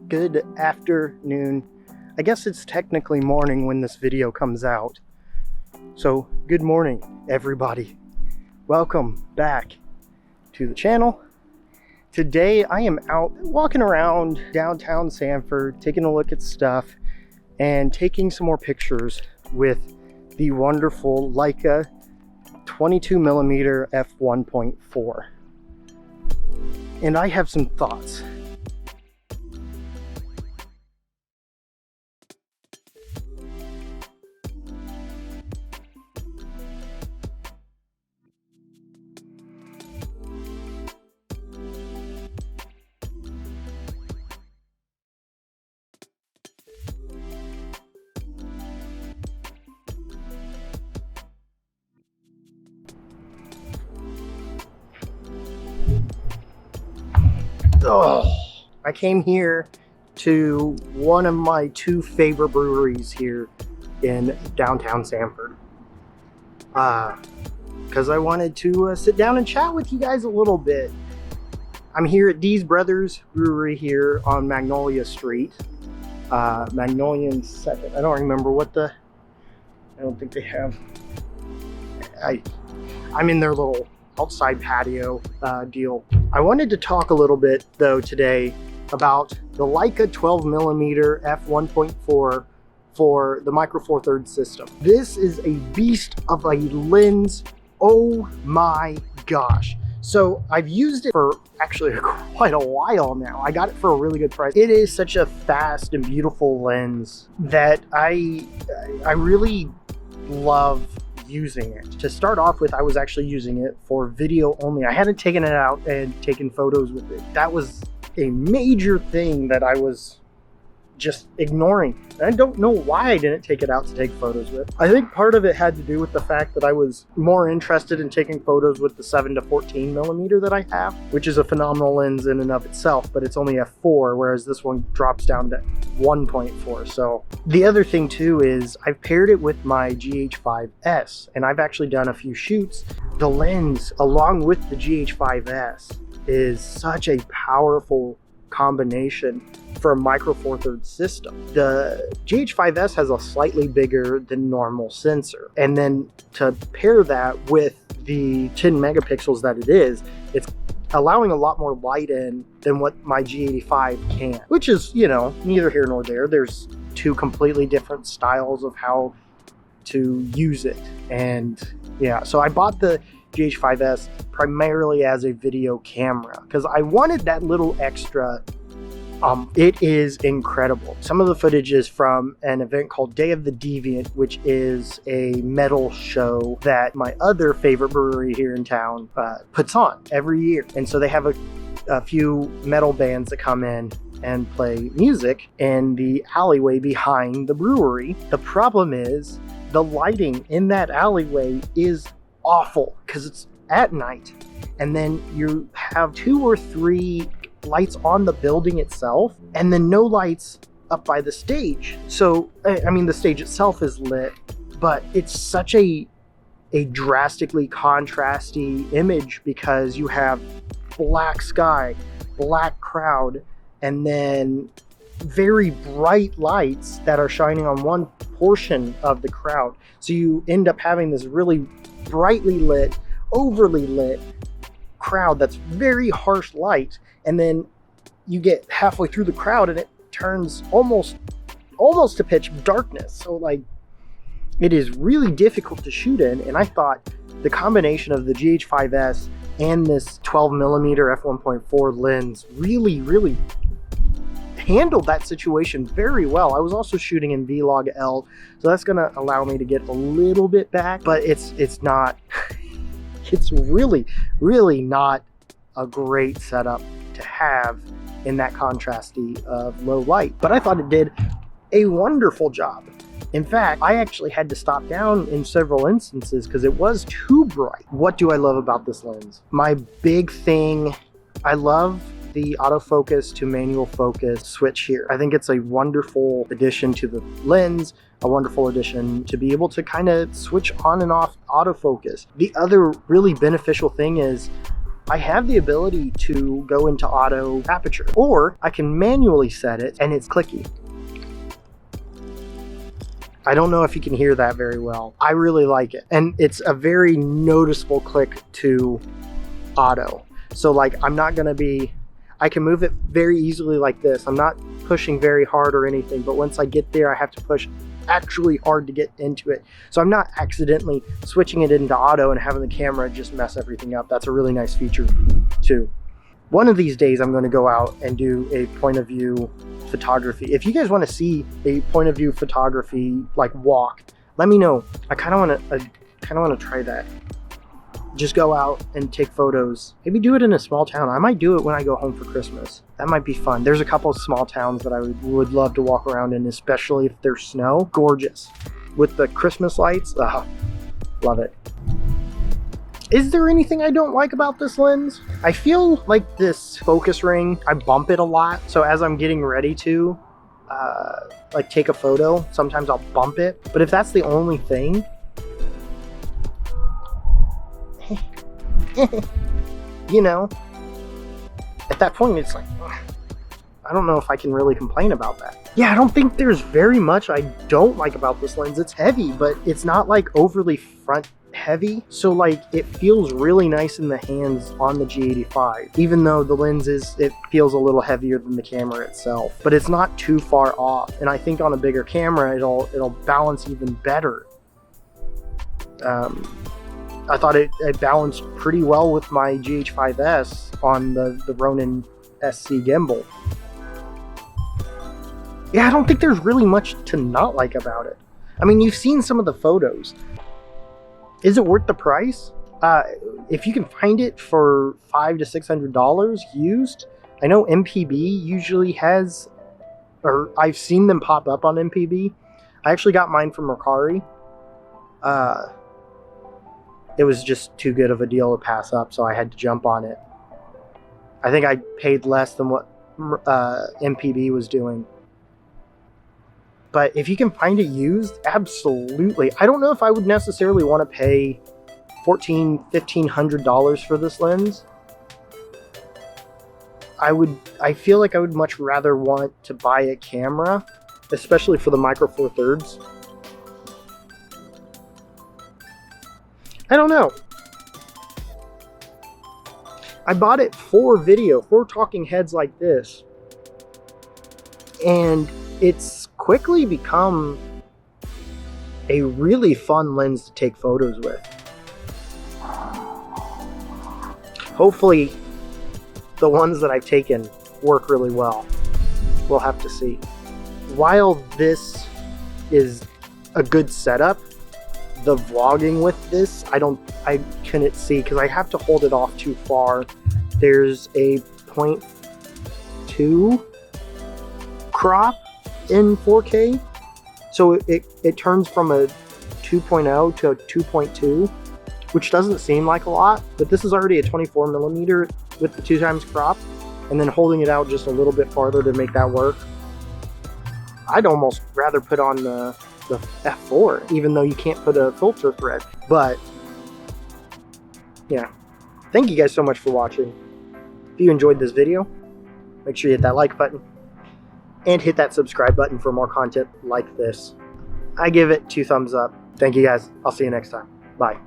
Good afternoon. I guess it's technically morning when this video comes out. So good morning, everybody. Welcome back to the channel. Today I am out walking around downtown Sanford, taking a look at stuff and taking some more pictures with the wonderful Leica 22mm f1.4. And I have some thoughts. Oh, I came here to one of my two favorite breweries here in downtown Sanford because I wanted to sit down and chat with you guys a little bit. I'm here at D's Brothers Brewery here on Magnolia Street, Magnolia and 2nd. I don't remember what I don't think they have. I'm in their little outside patio deal. I wanted to talk a little bit though today about the Leica 12mm f1.4 for the Micro Four Thirds system. This is a beast of a lens. Oh my gosh. So I've used it for actually quite a while now. I got it for a really good price. It is such a fast and beautiful lens that I really love using it. To start off with, I was actually using it for video only. I hadn't taken it out and taken photos with it. That was a major thing that I was just ignoring. I don't know why I didn't take it out to take photos with. I think part of it had to do with the fact that I was more interested in taking photos with the 7 to 14mm that I have, which is a phenomenal lens in and of itself, but it's only f4, whereas this one drops down to 1.4. So the other thing too is I've paired it with my GH5S, and I've actually done a few shoots. The lens along with the GH5S is such a powerful combination for a Micro Four Thirds system. The GH5S has a slightly bigger than normal sensor, and then to pair that with the 10 megapixels that it is, it's allowing a lot more light in than what my G85 can, which is, you know, neither here nor there. There's two completely different styles of how to use it. And yeah, so I bought the GH5S primarily as a video camera because I wanted that little extra. It is incredible. Some of the footage is from an event called Day of the Deviant, which is a metal show that my other favorite brewery here in town puts on every year. And so they have a few metal bands that come in and play music in the alleyway behind the brewery. The problem is the lighting in that alleyway is awful because it's at night, and then you have 2 or 3 lights on the building itself and then no lights up by the stage. So I mean, the stage itself is lit, but it's such a drastically contrasty image because you have black sky, black crowd, and then very bright lights that are shining on one portion of the crowd. So you end up having this really brightly lit, overly lit crowd that's very harsh light, and then you get halfway through the crowd and it turns almost to pitch darkness. So like, it is really difficult to shoot in, and I thought the combination of the GH5S and this 12mm f1.4 lens really handled that situation very well. I was also shooting in Vlog L, so that's gonna allow me to get a little bit back, but it's not it's really not a great setup to have in that contrasty of low light. But I thought it did a wonderful job. In fact, I actually had to stop down in several instances because it was too bright. What do I love about this lens? My big thing, I love the autofocus to manual focus switch here. I think it's a wonderful addition to the lens, a wonderful addition to be able to kind of switch on and off autofocus. The other really beneficial thing is I have the ability to go into auto aperture, or I can manually set it and it's clicky. I don't know if you can hear that very well. I really like it. And it's a very noticeable click to auto. So like, I can move it very easily like this. I'm not pushing very hard or anything, but once I get there, I have to push actually hard to get into it. So I'm not accidentally switching it into auto and having the camera just mess everything up. That's a really nice feature too. One of these days, I'm going to go out and do a point of view photography. If you guys want to see a point of view photography like walk, let me know. I kind of want to try that. Just go out and take photos. Maybe do it in a small town. I might do it when I go home for Christmas. That might be fun. There's a couple of small towns that I would love to walk around in, especially if there's snow. Gorgeous. With the Christmas lights. Love it. Is there anything I don't like about this lens? I feel like this focus ring, I bump it a lot. So as I'm getting ready to like take a photo, sometimes I'll bump it. But if that's the only thing, you know, at that point it's like, I don't know if I can really complain about that. Yeah, I don't think there's very much I don't like about this lens. It's heavy, but it's not like overly front heavy. So like, it feels really nice in the hands on the G85, even though the lens it feels a little heavier than the camera itself, but it's not too far off. And I think on a bigger camera, it'll balance even better. I thought it balanced pretty well with my GH5S on the Ronin SC gimbal. Yeah, I don't think there's really much to not like about it. I mean, you've seen some of the photos. Is it worth the price? If you can find it for $500 to $600 used, I know MPB usually has, or I've seen them pop up on MPB. I actually got mine from Mercari. It was just too good of a deal to pass up, so I had to jump on it. I think I paid less than what MPB was doing. But if you can find it used, absolutely. I don't know if I would necessarily want to pay $1,400, $1,500 for this lens. I feel like I would much rather want to buy a camera, especially for the Micro Four Thirds. I don't know. I bought it for video, for talking heads like this. And it's quickly become a really fun lens to take photos with. Hopefully, the ones that I've taken work really well. We'll have to see. While this is a good setup, the vlogging with this, I couldn't see because I have to hold it off too far. There's a 0.2 crop in 4K, so it turns from a 2.0 to a 2.2, which doesn't seem like a lot, but this is already a 24mm with the 2x crop, and then holding it out just a little bit farther to make that work. I'd almost rather put on the f4, even though you can't put a filter thread. But yeah, thank you guys so much for watching. If you enjoyed this video, make sure you hit that like button and hit that subscribe button for more content like this. I give it 2 thumbs up. Thank you guys. I'll see you next time. Bye.